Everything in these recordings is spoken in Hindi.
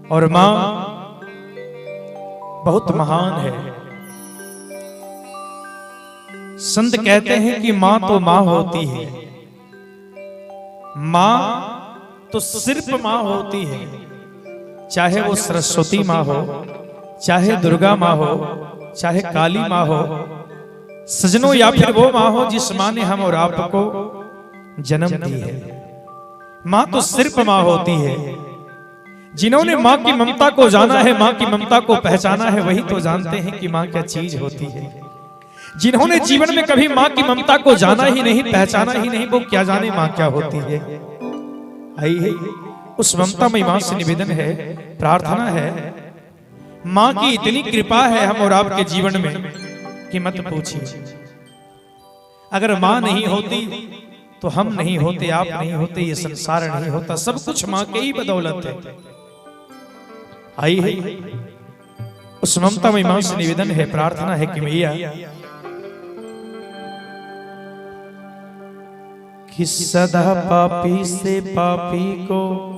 और मां बहुत महान है। संत कहते हैं कि मां तो मां होती है, मां तो सिर्फ मां होती है, चाहे वो सरस्वती मां हो, चाहे दुर्गा मां हो, चाहे काली मां हो, सजनों, या फिर वो मां हो जिस मां ने हम और आपको जन्म दी है। मां तो सिर्फ मां होती है। जिन्होंने मां की ममता को जाना है, मां की ममता को पहचाना है, वही तो जानते हैं कि मां क्या चीज होती है। जिन्होंने जीवन में कभी मां की ममता को जाना ही नहीं, पहचाना ही नहीं, वो क्या जाने मां क्या होती है। आइए उस ममता में मां से निवेदन है, प्रार्थना है, मां की इतनी कृपा है हम और आपके जीवन में कि मत पूछिए। अगर मां नहीं होती तो हम नहीं होते, आप नहीं होते, ये संसार नहीं होता। सब कुछ मां के ही बदौलत है। आइए उस ममता में मां से निवेदन है, प्रार्थना है कि मैया कि सदा पापी से पापी को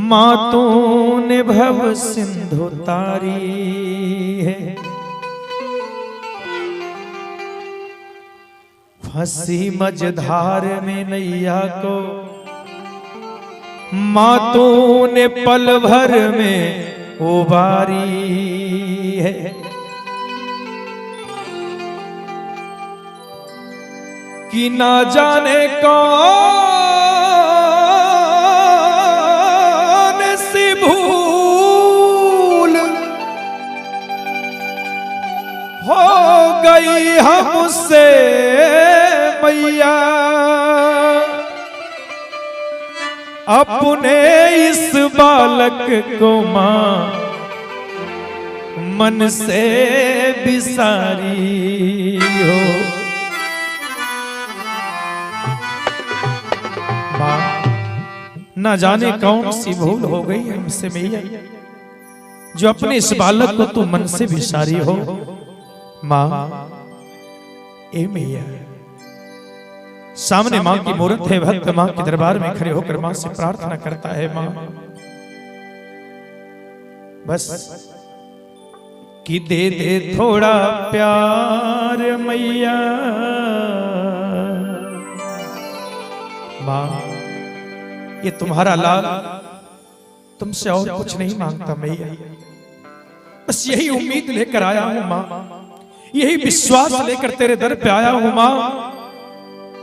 मां तूने भव सिंधु तारी है। फंसी मझधार में नैया को मां तूने पल भर में उबारी है। कि ना जाने कौन सी भूल हो गई हमसे मैया, अपने इस बालक को मां मन से बिसारी हो। ना जाने कौन सी भूल हो गई हमसे मैया, जो अपने इस बालक को तू मन से बिसारी हो। मां ए मैया, सामने मां की मूर्त है, भक्त मां के दरबार में खड़े होकर मां से प्रार्थना करता है, मां बस कि दे दे थोड़ा प्यार मैया। मां ये तुम्हारा लाल तुमसे और कुछ नहीं मांगता मैया, बस यही उम्मीद लेकर आया हूं मां, यही विश्वास लेकर तेरे दर पे आया हूं मां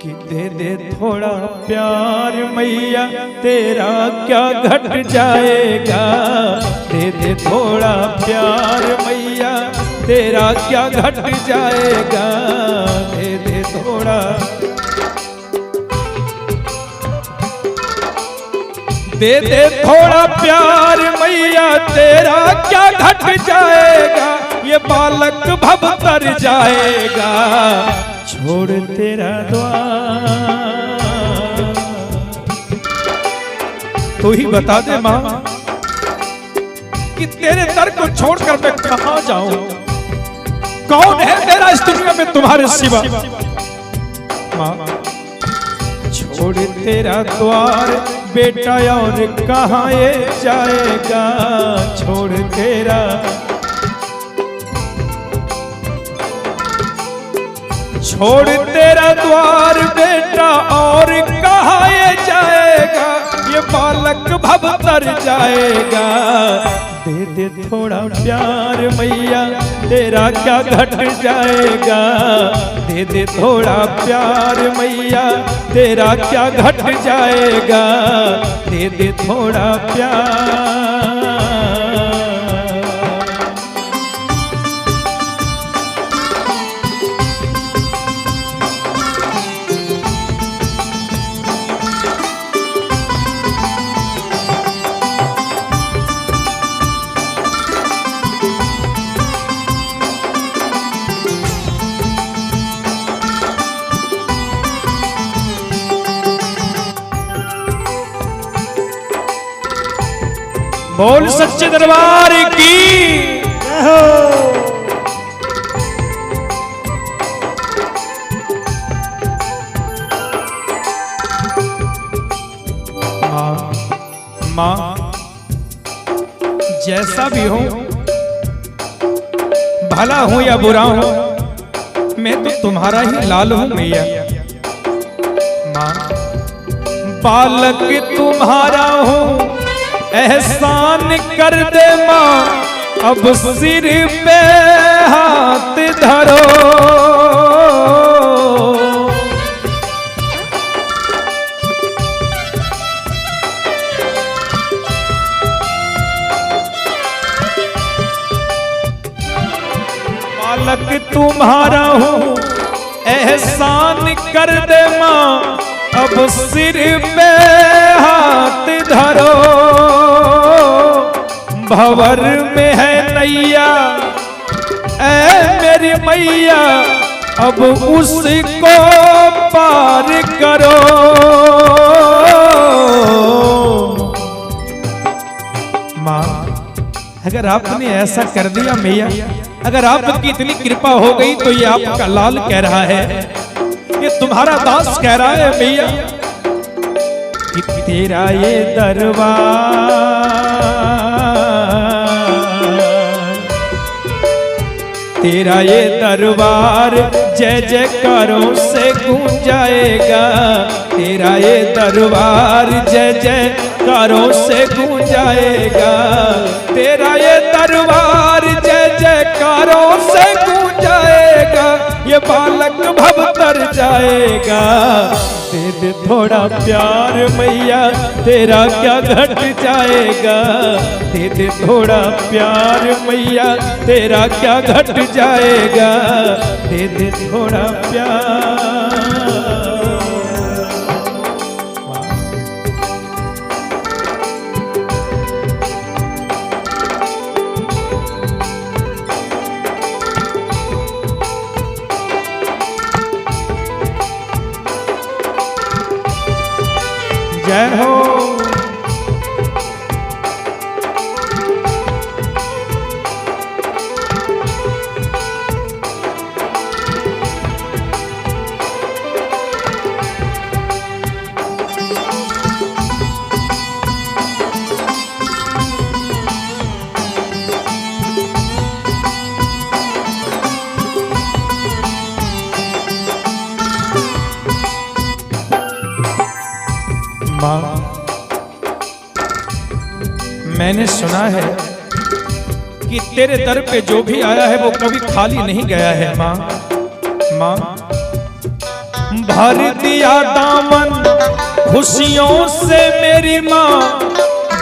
कि दे दे थोड़ा प्यार मैया, तेरा क्या घट जाएगा। दे दे थोड़ा प्यार मैया, तेरा क्या घट जाएगा। दे दे थोड़ा, दे दे थोड़ा प्यार मैया, तेरा क्या घट जाएगा। ये बालक भव तर जाएगा, छोड़ तेरा द्वार। तू ही बता दे मां कि तेरे दर को छोड़कर मैं कहां जाऊं। कौन है तेरा इस दुनिया में तुम्हारे सिवा। मां छोड़ तेरा द्वार बेटा और कहां ये जाएगा। छोड़ तेरा, छोड़ तेरा द्वार बेटा और कहां ये जाएगा। ये बालक भव तर जाएगा। दे दे थोड़ा प्यार मैया, तेरा क्या घट जाएगा। दे दे थोड़ा प्यार मैया, तेरा क्या घट जाएगा। दे दे थोड़ा प्यार। बोल सच्चे दरबार की। माँ जैसा भी हो, भला हो या बुरा हो, मैं तो तुम्हारा ही लाल हूं मैया। माँ बालक तुम्हारा हूं, एहसान कर दे माँ, अब सिर पे हाथ धरो। बालक तुम्हारा हूँ, एहसान कर दे माँ, अब सिर पे हाथ धरो। भंवर में है नैया ऐ मेरी मैया, अब उसको पार करो। माँ अगर आपने ऐसा कर दिया मैया, अगर आपकी इतनी कृपा हो गई तो ये आपका लाल कह रहा है, ये तुम्हारा दास कह रहा है मैया कि तेरा ये दरबार, तेरा ये दरबार जय जयकारों से गूंज जाएगा। तेरा ये दरबार जय जयकारों से गूंज जाएगा। तेरा ये दरबार जय जयकारों से गूंज जाएगा। ये बालक भव तर जाएगा। दे दे थोड़ा प्यार मैया, तेरा क्या घट जाएगा। दे दे थोड़ा प्यार मैया, तेरा क्या घट जाएगा। दे दे थोड़ा प्यार। जय हो। माँ मैंने सुना है कि तेरे दर पे जो भी आया है वो कभी खाली नहीं गया है। माँ माँ भर दिया दामन खुशियों से मेरी माँ,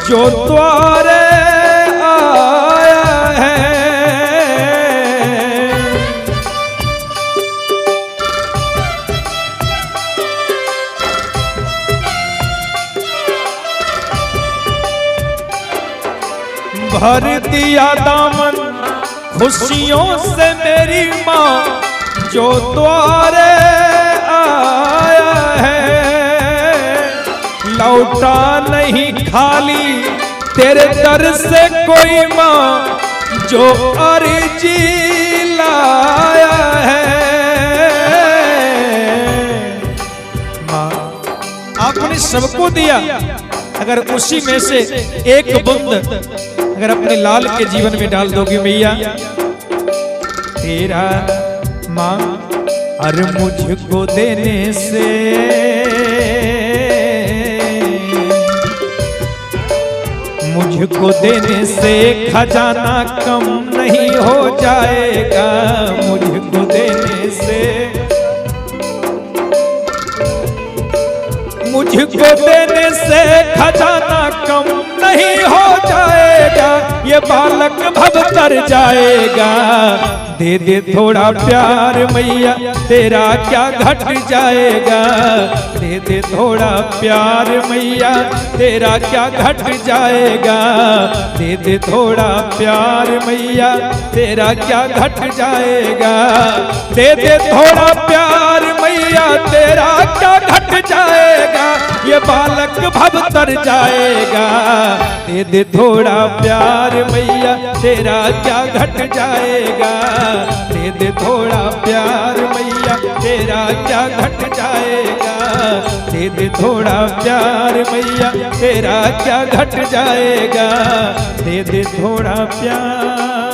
जो द्वारे आया है। भर दिया दामन खुशियों से मेरी माँ, जो द्वारे आया है। लौटा नहीं खाली तेरे दर से कोई माँ, जो अर्जी लाया है। माँ आपने सबको दिया, अगर उसी में से एक बूंद अगर अपने लाल के जीवन में डाल दोगी मैया, तेरा माँ अरे मुझको देने से मुझको देने से खजाना कम नहीं हो जाएगा। मुझको देने से मुझको देने से खजाना कम नहीं हो जाएगा। ये बालक भव तर जाएगा। दे दे थोड़ा प्यार मैया, तेरा क्या घट जाएगा। दे दे थोड़ा प्यार मैया, तेरा क्या घट जाएगा। दे दे थोड़ा प्यार मैया, तेरा क्या घट जाएगा। दे दे थोड़ा प्यार मैया, तेरा क्या घट जाएगा। ये बालक भव तर जाएगा। दे दे थोड़ा प्यार मैया, तेरा क्या घट जाएगा। दे दे थोड़ा प्यार मैया, तेरा क्या घट जाएगा। दे दे थोड़ा प्यार मैया तेरा क्या घट जाएगा। दे दे थोड़ा प्यार।